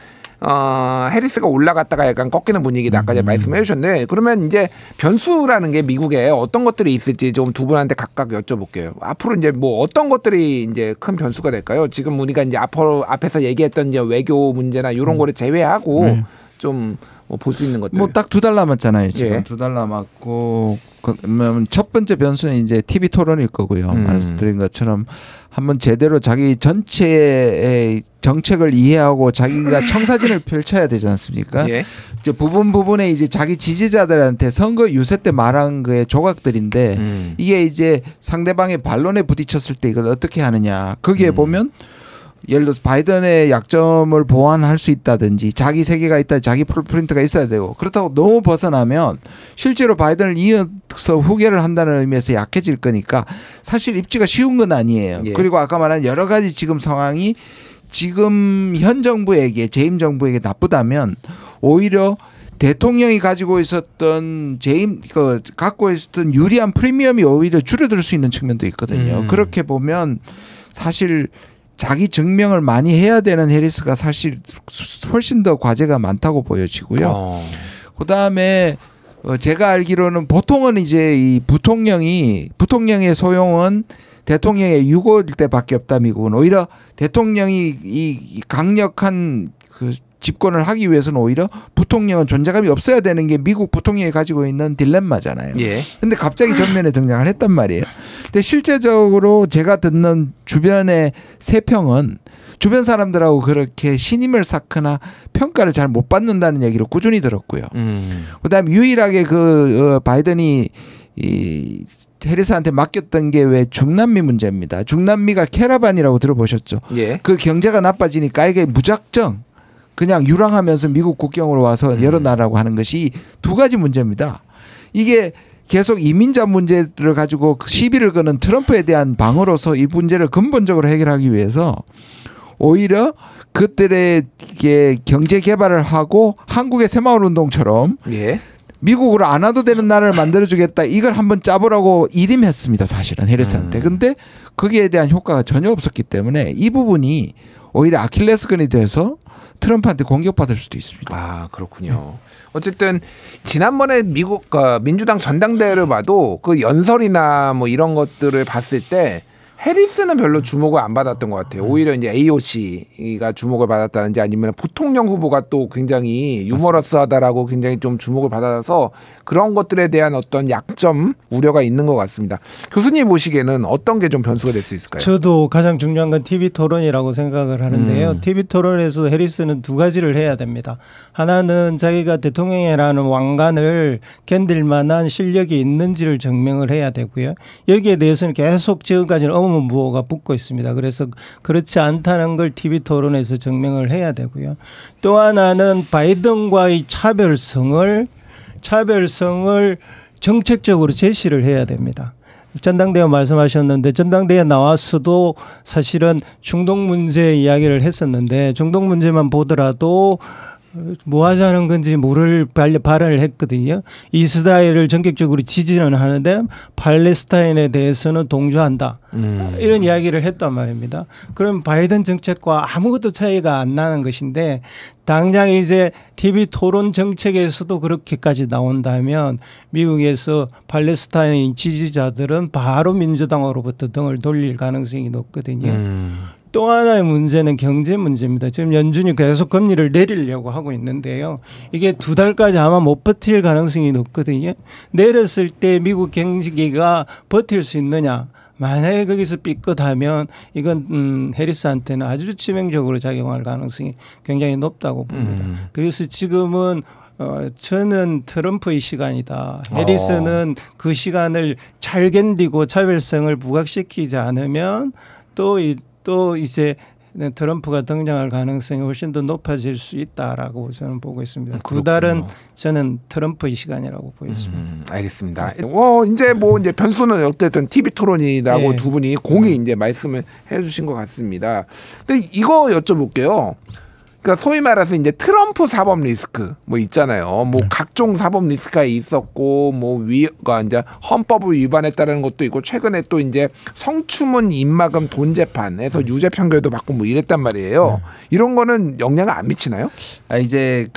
해리스가 올라갔다가 약간 꺾이는 분위기다. 아까 말씀해 주셨는데 그러면 이제 변수라는 게 미국에 어떤 것들이 있을지 좀 두 분한테 각각 여쭤볼게요. 앞으로 이제 뭐 어떤 것들이 이제 큰 변수가 될까요? 지금 우리가 이제 앞에서 얘기했던 이제 외교 문제나 이런 거를 제외하고 좀 볼 수 있는 것들. 뭐 딱 2달 남았잖아요. 지금 예. 2달 남았고 그러면 첫 번째 변수는 이제 TV 토론일 거고요. 말씀드린 것처럼 한번 제대로 자기 전체의 정책을 이해하고 자기가 청사진을 펼쳐야 되지 않습니까? 예. 이제 부분에 이제 자기 지지자들한테 선거 유세 때 말한 거의 조각들인데 이게 이제 상대방의 반론에 부딪혔을 때 이걸 어떻게 하느냐. 거기에 보면 예를 들어서 바이든의 약점을 보완할 수 있다든지 자기 세계가 있다, 자기 풀프린트가 있어야 되고 그렇다고 너무 벗어나면 실제로 바이든을 이어서 후계를 한다는 의미에서 약해질 거니까 사실 입지가 쉬운 건 아니에요. 예. 그리고 아까 말한 여러 가지 지금 상황이 지금 현 정부에게 재임 정부에게 나쁘다면 오히려 대통령이 가지고 있었던 갖고 있었던 유리한 프리미엄이 오히려 줄어들 수 있는 측면도 있거든요. 그렇게 보면 사실 자기 증명을 많이 해야 되는 해리스가 사실 훨씬 더 과제가 많다고 보여지고요. 그다음에 제가 알기로는 보통은 이제 이 부통령의 소용은 대통령의 유고일 때밖에 없다 미국은. 오히려 대통령이 이 강력한 그 집권을 하기 위해서는 오히려 부통령은 존재감이 없어야 되는 게 미국 부통령이 가지고 있는 딜레마잖아요. 예. 근데 갑자기 전면에 등장을 했단 말이에요. 근데 실제적으로 제가 듣는 주변의 세평은 주변 사람들하고 그렇게 신임을 쌓거나 평가를 잘 못 받는다는 얘기를 꾸준히 들었고요. 그다음에 유일하게 바이든이 이 해리스한테 맡겼던 게 왜 중남미 문제입니다. 중남미가 캐러반이라고 들어보셨죠? 예. 그 경제가 나빠지니까 이게 무작정 그냥 유랑하면서 미국 국경으로 와서 여러 나라라고 하는 것이 두 가지 문제입니다. 이게 계속 이민자 문제를 가지고 시비를 거는 트럼프에 대한 방어로서 이 문제를 근본적으로 해결하기 위해서 오히려 그들의 경제 개발을 하고 한국의 새마을 운동처럼 예. 미국으로 안 와도 되는 나라를 만들어주겠다. 이걸 한번 짜보라고 일임했습니다. 사실은 해리스한테. 근데 거기에 대한 효과가 전혀 없었기 때문에 이 부분이 오히려 아킬레스건이 돼서 트럼프한테 공격받을 수도 있습니다. 아, 그렇군요. 어쨌든 지난번에 미국 민주당 전당대회를 봐도 그 연설이나 뭐 이런 것들을 봤을 때 해리스는 별로 주목을 안 받았던 것 같아요. 오히려 이제 AOC가 주목을 받았다든지 아니면 부통령 후보가 또 굉장히 유머러스하다라고 굉장히 좀 주목을 받아서 그런 것들에 대한 어떤 약점, 우려가 있는 것 같습니다. 교수님 보시기에는 어떤 게 좀 변수가 될 수 있을까요? 저도 가장 중요한 건 TV 토론이라고 생각을 하는데요. TV 토론에서 해리스는 두 가지를 해야 됩니다. 하나는 자기가 대통령이라는 왕관을 견딜 만한 실력이 있는지를 증명을 해야 되고요. 여기에 대해서는 계속 지금까지는 어문부호가 붙고 있습니다. 그래서 그렇지 않다는 걸 TV 토론에서 증명을 해야 되고요. 또 하나는 바이든과의 차별성을 정책적으로 제시를 해야 됩니다. 전당대회 말씀하셨는데 전당대회 나와서도 사실은 중동 문제 이야기를 했었는데 중동 문제만 보더라도 뭐 하자는 건지 모를 발언을 했거든요. 이스라엘을 전격적으로 지지는 하는데 팔레스타인에 대해서는 동조한다. 이런 이야기를 했단 말입니다. 그럼 바이든 정책과 아무것도 차이가 안 나는 것인데 당장 이제 TV 토론 정책에서도 그렇게까지 나온다면 미국에서 팔레스타인 지지자들은 바로 민주당으로부터 등을 돌릴 가능성이 높거든요. 또 하나의 문제는 경제 문제입니다. 지금 연준이 계속 금리를 내리려고 하고 있는데요. 이게 2달까지 아마 못 버틸 가능성이 높거든요. 내렸을 때 미국 경기가 버틸 수 있느냐. 만약에 거기서 삐끗하면 이건 해리스한테는 아주 치명적으로 작용할 가능성이 굉장히 높다고 봅니다. 그래서 지금은 저는 트럼프의 시간이다. 해리스는 그 시간을 잘 견디고 차별성을 부각시키지 않으면 또 이제 트럼프가 등장할 가능성이 훨씬 더 높아질 수 있다라고 저는 보고 있습니다. 2달은 저는 트럼프의 시간이라고 보였습니다. 알겠습니다. 이제 변수는 어쨌든 TV 토론이라고 네. 두 분이 공이 이제 말씀을 해주신 것 같습니다. 근데 이거 여쭤볼게요. 그러니까 소위 말해서 이제 트럼프 사법 리스크 뭐 있잖아요. 뭐 각종 사법 리스크가 있었고 뭐 위가 이제 헌법을 위반했다는 것도 있고 최근에 또 이제 성추문 입막음 돈 재판에서 유죄 판결도 받고 뭐 이랬단 말이에요. 이런 거는 영향을 안 미치나요? 이제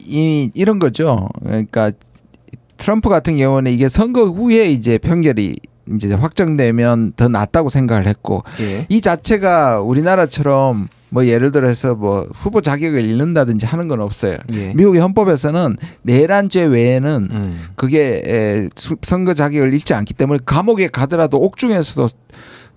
이런 거죠. 그러니까 트럼프 같은 경우는 이게 선거 후에 이제 판결이 이제 확정되면 더 낫다고 생각을 했고 예. 이 자체가 우리나라처럼 뭐 예를 들어서 뭐 후보 자격을 잃는다든지 하는 건 없어요. 예. 미국의 헌법에서는 내란죄 외에는 그게 선거 자격을 잃지 않기 때문에 감옥에 가더라도 옥중에서도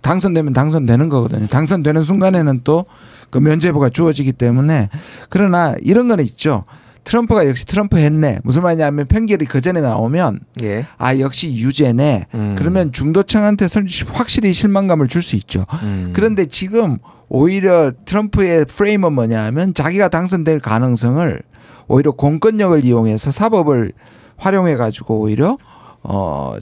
당선되면 당선되는 거거든요. 당선되는 순간에는 또 그 면죄부가 주어지기 때문에 그러나 이런 건 있죠. 트럼프가 역시 트럼프 했네. 무슨 말이냐면 판결이 그 전에 나오면 예. 역시 유죄네. 그러면 중도층한테 확실히 실망감을 줄 수 있죠. 그런데 지금 오히려 트럼프의 프레임은 뭐냐면 자기가 당선될 가능성을 오히려 공권력을 이용해서 사법을 활용해 가지고 오히려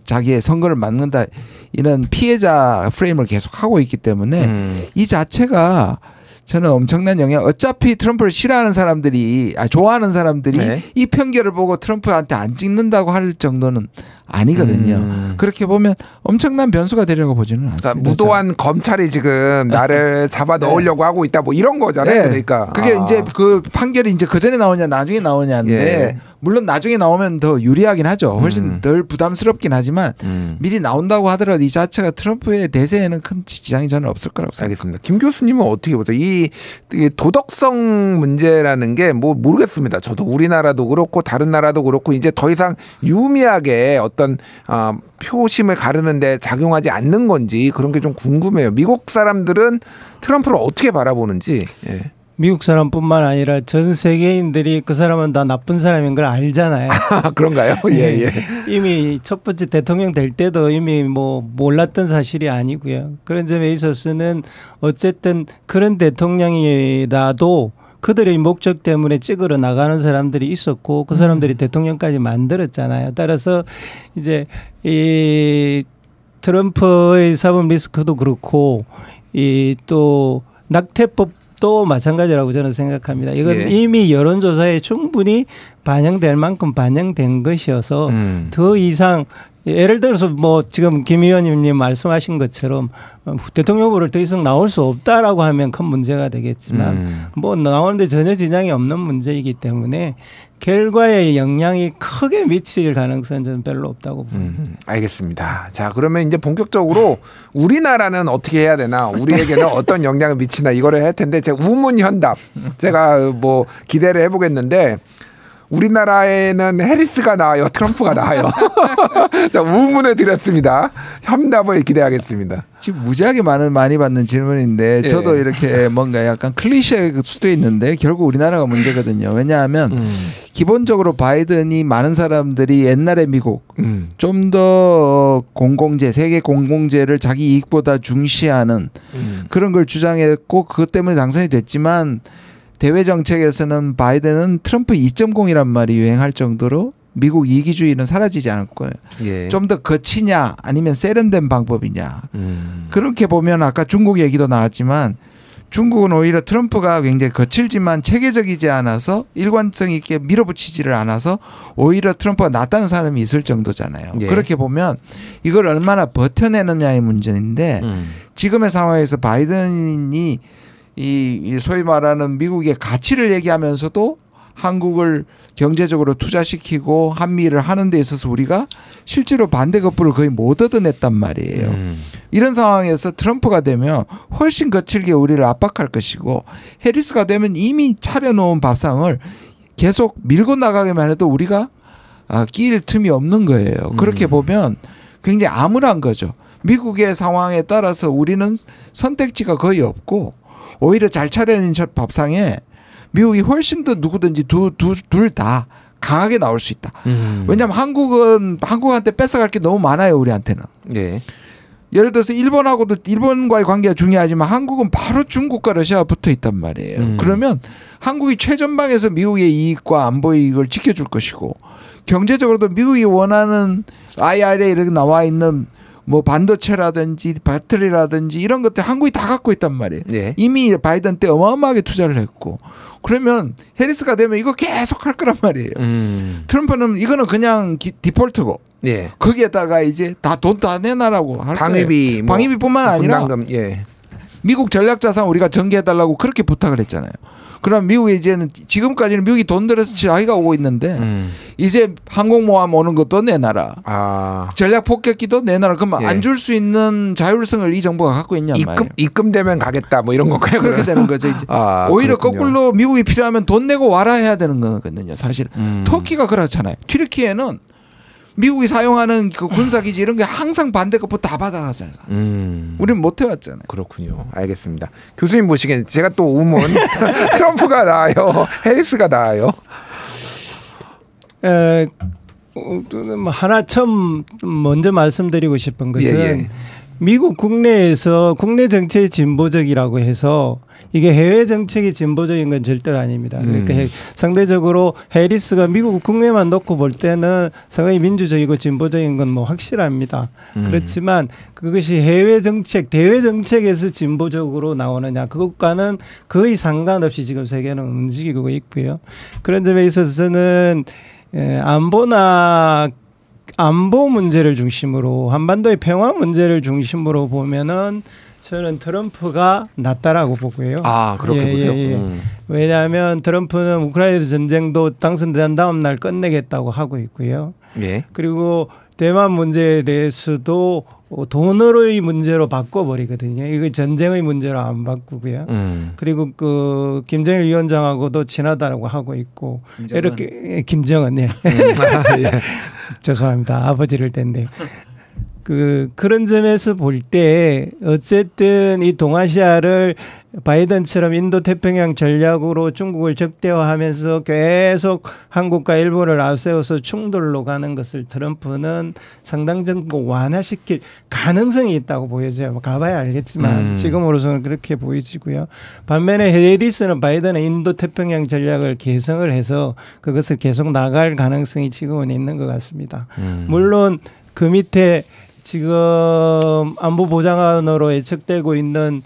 자기의 선거를 막는다 이런 피해자 프레임을 계속 하고 있기 때문에 이 자체가 저는 엄청난 영향. 어차피 트럼프를 싫어하는 사람들이 좋아하는 사람들이 네. 이 판결을 보고 트럼프한테 안 찍는다고 할 정도는 아니거든요. 그렇게 보면 엄청난 변수가 되려고 보지는 않습니다. 그러니까 무도한 검찰이 지금 나를 잡아 넣으려고 하고 있다 뭐 이런 거잖아요. 네. 그러니까 그게 이제 그 판결이 이제 그 전에 나오냐 나중에 나오냐인데 예. 물론 나중에 나오면 더 유리하긴 하죠. 훨씬 덜 부담스럽긴 하지만 미리 나온다고 하더라도 이 자체가 트럼프의 대세에는 큰 지장이 저는 없을 거라고 생각합니다. 알겠습니다. 김 교수님은 어떻게 보세요? 이 도덕성 문제라는 게 뭐 모르겠습니다. 저도 우리나라도 그렇고 다른 나라도 그렇고 이제 더 이상 유미하게 어떤 표심을 가르는데 작용하지 않는 건지 그런 게 좀 궁금해요. 미국 사람들은 트럼프를 어떻게 바라보는지. 예. 미국 사람뿐만 아니라 전 세계인들이 그 사람은 다 나쁜 사람인 걸 알잖아요. 그런가요? 예, 예. 이미 첫 번째 대통령 될 때도 이미 뭐 몰랐던 사실이 아니고요. 그런 점에 있어서는 어쨌든 그런 대통령이라도 그들의 목적 때문에 찍으러 나가는 사람들이 있었고 그 사람들이 대통령까지 만들었잖아요. 따라서 이제 이 트럼프의 사법 리스크도 그렇고 이 또 낙태법도 마찬가지라고 저는 생각합니다. 이건 예. 이미 여론조사에 충분히 반영될 만큼 반영된 것이어서 더 이상 예를 들어서 뭐 지금 김 의원님 말씀하신 것처럼 대통령 후보를 더 이상 나올 수 없다라고 하면 큰 문제가 되겠지만 뭐 나오는데 전혀 지장이 없는 문제이기 때문에 결과에 영향이 크게 미칠 가능성은 저는 별로 없다고 봅니다. 알겠습니다. 자, 그러면 이제 본격적으로 우리나라는 어떻게 해야 되나, 우리에게는 어떤 영향을 미치나 이거를 할 텐데 제가 우문현답 제가 뭐 기대를 해보겠는데 우리나라에는 해리스가 나와요, 트럼프가 나와요. 자, 우문을 드렸습니다. 현답을 기대하겠습니다. 지금 무지하게 많이 받는 질문인데 예. 저도 이렇게 뭔가 약간 클리셰일 수도 있는데 결국 우리나라가 문제거든요. 왜냐하면 기본적으로 바이든이 많은 사람들이 옛날의 미국 좀 더 공공재, 세계 공공재를 자기 이익보다 중시하는 그런 걸 주장했고 그것 때문에 당선이 됐지만 대외 정책에서는 바이든은 트럼프 2.0이란 말이 유행할 정도로 미국 이기주의는 사라지지 않을 거예요. 예. 좀 더 거치냐 아니면 세련된 방법이냐. 그렇게 보면 아까 중국 얘기도 나왔지만 중국은 오히려 트럼프가 굉장히 거칠지만 체계적이지 않아서 일관성 있게 밀어붙이지를 않아서 오히려 트럼프가 낫다는 사람이 있을 정도잖아요. 예. 그렇게 보면 이걸 얼마나 버텨내느냐의 문제인데 지금의 상황에서 바이든이 이 소위 말하는 미국의 가치를 얘기하면서도 한국을 경제적으로 투자시키고 한미를 하는 데 있어서 우리가 실제로 반대급부를 거의 못 얻어냈단 말이에요. 이런 상황에서 트럼프가 되면 훨씬 거칠게 우리를 압박할 것이고 해리스가 되면 이미 차려놓은 밥상을 계속 밀고 나가기만 해도 우리가 끼일 틈이 없는 거예요. 그렇게 보면 굉장히 암울한 거죠. 미국의 상황에 따라서 우리는 선택지가 거의 없고 오히려 잘 차려진 밥상에 미국이 훨씬 더 누구든지 둘 다 강하게 나올 수 있다. 왜냐하면 한국한테 뺏어갈 게 너무 많아요. 우리한테는. 예. 예를 들어서 일본하고도 일본과의 관계가 중요하지만 한국은 바로 중국과 러시아가 붙어 있단 말이에요. 그러면 한국이 최전방에서 미국의 이익과 안보 이익을 지켜줄 것이고 경제적으로도 미국이 원하는 IRA 이렇게 나와 있는 뭐 반도체라든지 배터리라든지 이런 것들 한국이 다 갖고 있단 말이에요. 예. 이미 바이든 때 어마어마하게 투자를 했고 그러면 해리스가 되면 이거 계속 할 거란 말이에요. 트럼프는 이거는 그냥 디폴트고 예. 거기에다가 이제 다 돈 다 내놔라고 할 방위비 거예요. 방위비뿐만 아니라 분담금, 예. 미국 전략자산 우리가 전개해달라고 그렇게 부탁을 했잖아요. 그럼 미국이 이제는 지금까지는 미국이 돈 들여서 자기가 오고 있는데 이제 항공모함 오는 것도 내놔라. 전략 폭격기도 내놔라. 그러면 예. 안 줄 수 있는 자율성을 이 정부가 갖고 있냔 말이에요. 입금되면 가겠다 뭐 이런 건가요? 그렇게 되는 거죠. 이제. 오히려 그렇군요. 거꾸로 미국이 필요하면 돈 내고 와라 해야 되는 거거든요. 사실 터키가 그렇잖아요. 튀르키예는 미국이 사용하는 그 군사기지 이런 게 항상 반대급부 다 받아가잖아요. 우리는 못 해왔잖아요. 그렇군요. 알겠습니다. 교수님 보시기엔 제가 또 우문 트럼프가 나아요? 해리스가 나아요? 하나 처음 먼저 말씀드리고 싶은 것은 예. 미국 국내에서 국내 정책이 진보적이라고 해서 이게 해외 정책이 진보적인 건 절대로 아닙니다. 그러니까 상대적으로 해리스가 미국 국내만 놓고 볼 때는 상당히 민주적이고 진보적인 건 뭐 확실합니다. 그렇지만 그것이 해외 정책, 대외 정책에서 진보적으로 나오느냐 그것과는 거의 상관없이 지금 세계는 움직이고 있고요. 그런 점에 있어서는 안보 문제를 중심으로 한반도의 평화 문제를 중심으로 보면은 저는 트럼프가 낫다라고 보고요. 그렇게 보세요? 왜냐하면 트럼프는 우크라이나 전쟁도 당선된 다음 날 끝내겠다고 하고 있고요. 예. 그리고 대만 문제에 대해서도 돈으로의 문제로 바꿔버리거든요. 이거 전쟁의 문제로 안 바꾸고요. 그리고 그 김정일 위원장하고도 친하다고 하고 있고 이렇게 김정은 예. 죄송합니다. 아버지를 댄데. 그런 점에서 볼 때 어쨌든 이 동아시아를 바이든처럼 인도 태평양 전략으로 중국을 적대화하면서 계속 한국과 일본을 앞세워서 충돌로 가는 것을 트럼프는 상당 정도 완화시킬 가능성이 있다고 보여져요. 가봐야 알겠지만 지금으로서는 그렇게 보여지고요. 반면에 해리스는 바이든의 인도 태평양 전략을 개성을 해서 그것을 계속 나갈 가능성이 지금은 있는 것 같습니다. 물론 그 밑에 지금 안보보좌관으로 예측되고 있는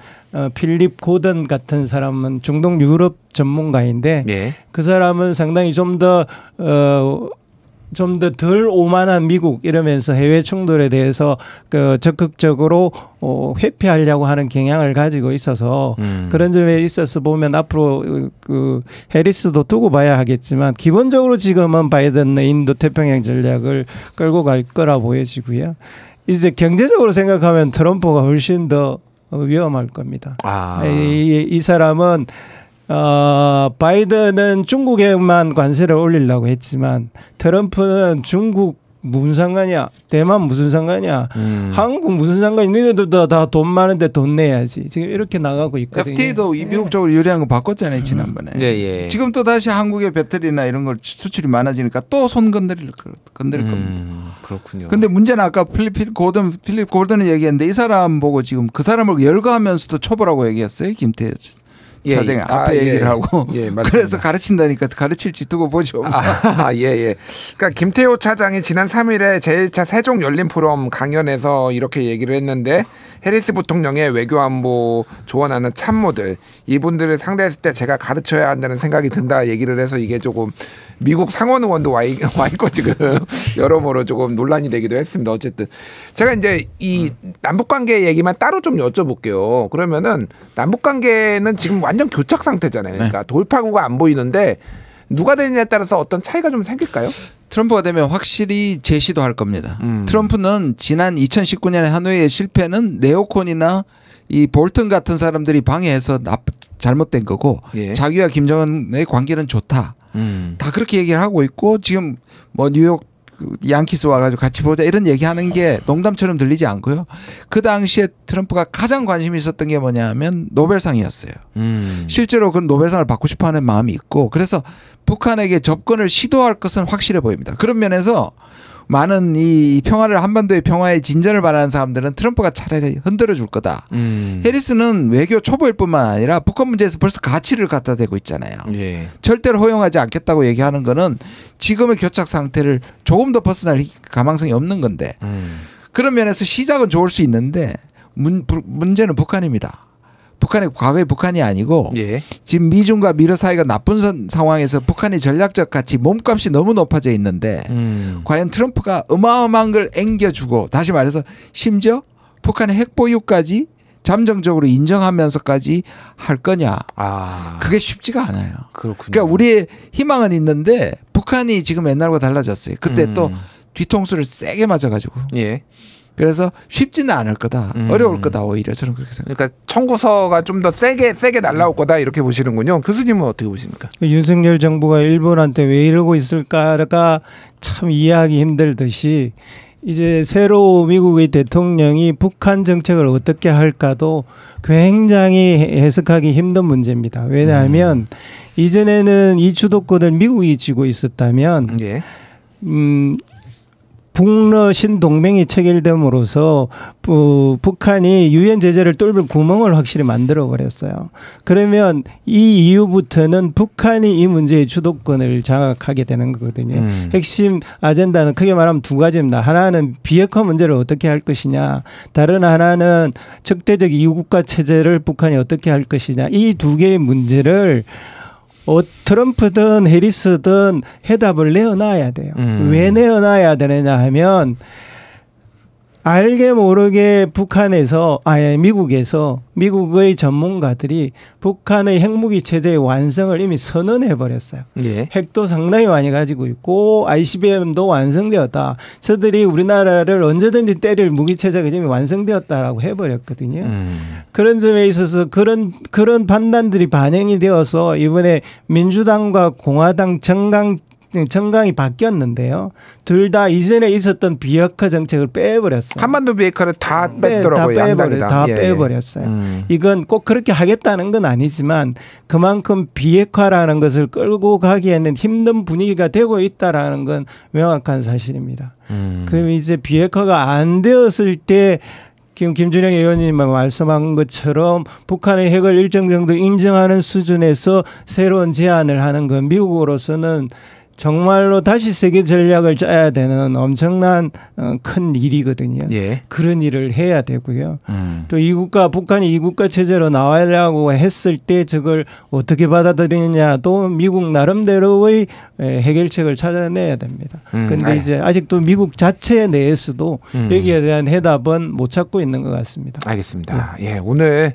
필립 고든 같은 사람은 중동 유럽 전문가인데 예. 그 사람은 상당히 좀 더 덜 오만한 미국 이러면서 해외 충돌에 대해서 적극적으로 회피하려고 하는 경향을 가지고 있어서 그런 점에 있어서 보면 앞으로 그 해리스도 두고 봐야 하겠지만 기본적으로 지금은 바이든의 인도 태평양 전략을 끌고 갈 거라 보여지고요. 이제 경제적으로 생각하면 트럼프가 훨씬 더 위험할 겁니다. 이 사람은 바이든은 중국에만 관세를 올리려고 했지만 트럼프는 중국 무슨 상관이야? 대만 무슨 상관이야? 한국 무슨 상관이? 너희들도 다 돈 많은데 돈 내야지. 지금 이렇게 나가고 있거든요. FTA도 미국 쪽으로 유리한 거 바꿨잖아요. 지난번에. 예. 지금 또 다시 한국의 배터리나 이런 걸 수출이 많아지니까 또 손 건드릴 겁니다. 그렇군요. 근데 문제는 아까 필립 고든이 얘기했는데 이 사람 보고 지금 그 사람을 열거하면서 초보라고 얘기했어요. 김태현 차장이 앞에 얘기를 하고 그래서 가르친다니까 가르칠지 두고 보죠. 예. 그러니까 김태호 차장이 지난 3일에 제1차 세종 열린 포럼 강연에서 이렇게 얘기를 했는데 해리스 부통령의 외교안보 조언하는 참모들 이분들을 상대했을 때 제가 가르쳐야 한다는 생각이 든다 얘기를 해서 이게 조금 미국 상원 의원도 와 있고 지금 여러모로 조금 논란이 되기도 했습니다. 어쨌든 제가 이제 이 남북관계 얘기만 따로 좀 여쭤볼게요. 그러면은 남북관계는 지금 완전 교착 상태잖아요. 그러니까 돌파구가 안 보이는데 누가 되느냐에 따라서 어떤 차이가 좀 생길까요? 트럼프가 되면 확실히 재시도할 겁니다. 트럼프는 지난 2019년에 하노이의 실패는 네오콘이나 이 볼튼 같은 사람들이 방해해서 잘못된 거고 자기와 김정은의 관계는 좋다. 다 그렇게 얘기를 하고 있고 지금 뭐 뉴욕 양키스 와가지고 같이 보자 이런 얘기하는 게 농담처럼 들리지 않고요. 그 당시에 트럼프가 가장 관심이 있었던 게 뭐냐면 노벨상이었어요. 실제로 그 노벨상을 받고 싶어하는 마음이 있고 그래서 북한에게 접근을 시도할 것은 확실해 보입니다. 그런 면에서 많은 이 평화를 한반도의 평화의 진전을 바라는 사람들은 트럼프가 차라리 흔들어 줄 거다. 해리스는 외교 초보일 뿐만 아니라 북한 문제에서 벌써 가치를 갖다 대고 있잖아요. 절대로 허용하지 않겠다고 얘기하는 거는 지금의 교착 상태를 조금 더 벗어날 가망성이 없는 건데 그런 면에서 시작은 좋을 수 있는데 문제는 북한입니다. 북한이 과거의 북한이 아니고 예. 지금 미중과 미러 사이가 나쁜 상황에서 북한이 전략적 가치 몸값이 너무 높아져 있는데 과연 트럼프가 어마어마한 걸 앵겨주고 다시 말해서 심지어 북한의 핵 보유까지 잠정적으로 인정하면서까지 할 거냐. 그게 쉽지가 않아요. 그렇군요. 그러니까 우리의 희망은 있는데 북한이 지금 옛날과 달라졌어요. 그때 또 뒤통수를 세게 맞아가지고. 예. 그래서 쉽지는 않을 거다. 어려울 거다 오히려 저는 그렇게 생각합니다. 그러니까 청구서가 좀 더 세게 날라올 거다 이렇게 보시는군요. 교수님은 어떻게 보십니까? 윤석열 정부가 일본한테 왜 이러고 있을까가 참 이해하기 힘들듯이 이제 새로 미국의 대통령이 북한 정책을 어떻게 할까도 굉장히 해석하기 힘든 문제입니다. 왜냐하면 이전에는 이 주도권을 미국이 쥐고 있었다면 예. 북러 신동맹이 체결됨으로써 북한이 유엔 제재를 뚫을 구멍을 확실히 만들어 버렸어요. 그러면 이 이후부터는 북한이 이 문제의 주도권을 장악하게 되는 거거든요. 핵심 아젠다는 크게 말하면 두 가지입니다. 하나는 비핵화 문제를 어떻게 할 것이냐. 다른 하나는 적대적 이국가 체제를 북한이 어떻게 할 것이냐. 이 두 개의 문제를 트럼프든 해리스든 해답을 내어놔야 돼요. 왜 내어놔야 되느냐 하면 알게 모르게 미국에서 미국의 전문가들이 북한의 핵무기 체제의 완성을 이미 선언해 버렸어요. 예. 핵도 상당히 많이 가지고 있고 ICBM도 완성되었다. 저들이 우리나라를 언제든지 때릴 무기 체제가 이미 완성되었다라고 해버렸거든요. 그런 점에 있어서 그런 판단들이 반영이 되어서 이번에 민주당과 공화당 정강이 바뀌었는데요. 둘 다 이전에 있었던 비핵화 정책을 빼버렸어요. 한반도 비핵화를 다 뺐더라고요. 양당이 다. 빼버렸어요. 이건 꼭 그렇게 하겠다는 건 아니지만 그만큼 비핵화라는 것을 끌고 가기에는 힘든 분위기가 되고 있다라는 건 명확한 사실입니다. 그럼 이제 비핵화가 안 되었을 때 지금 김준영 의원님이 말씀한 것처럼 북한의 핵을 일정 정도 인정하는 수준에서 새로운 제안을 하는 건 미국으로서는 정말로 다시 세계 전략을 짜야 되는 엄청난 큰 일이거든요. 예. 그런 일을 해야 되고요. 또 북한이 이국가 체제로 나가려고 했을 때 저걸 어떻게 받아들이느냐도 미국 나름대로의 해결책을 찾아내야 됩니다. 그런데 이제 아직도 미국 자체 내에서도 여기에 대한 해답은 못 찾고 있는 것 같습니다. 알겠습니다. 예, 오늘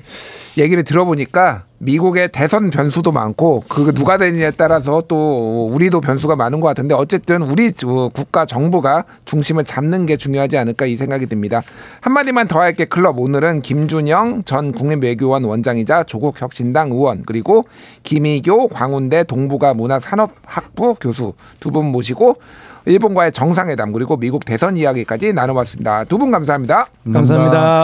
얘기를 들어보니까 미국의 대선 변수도 많고 그 누가 되느냐에 따라서 또 우리도 변수가 많은 것 같은데 어쨌든 우리 국가 정부가 중심을 잡는 게 중요하지 않을까 이 생각이 듭니다. 한마디만 더 할게 클럽 오늘은 김준영 전 국립외교원 원장이자 조국혁신당 의원 그리고 김희교 광운대 동북아 문화산업학부 교수 두 분 모시고 일본과의 정상회담 그리고 미국 대선 이야기까지 나눠봤습니다. 두 분 감사합니다. 감사합니다.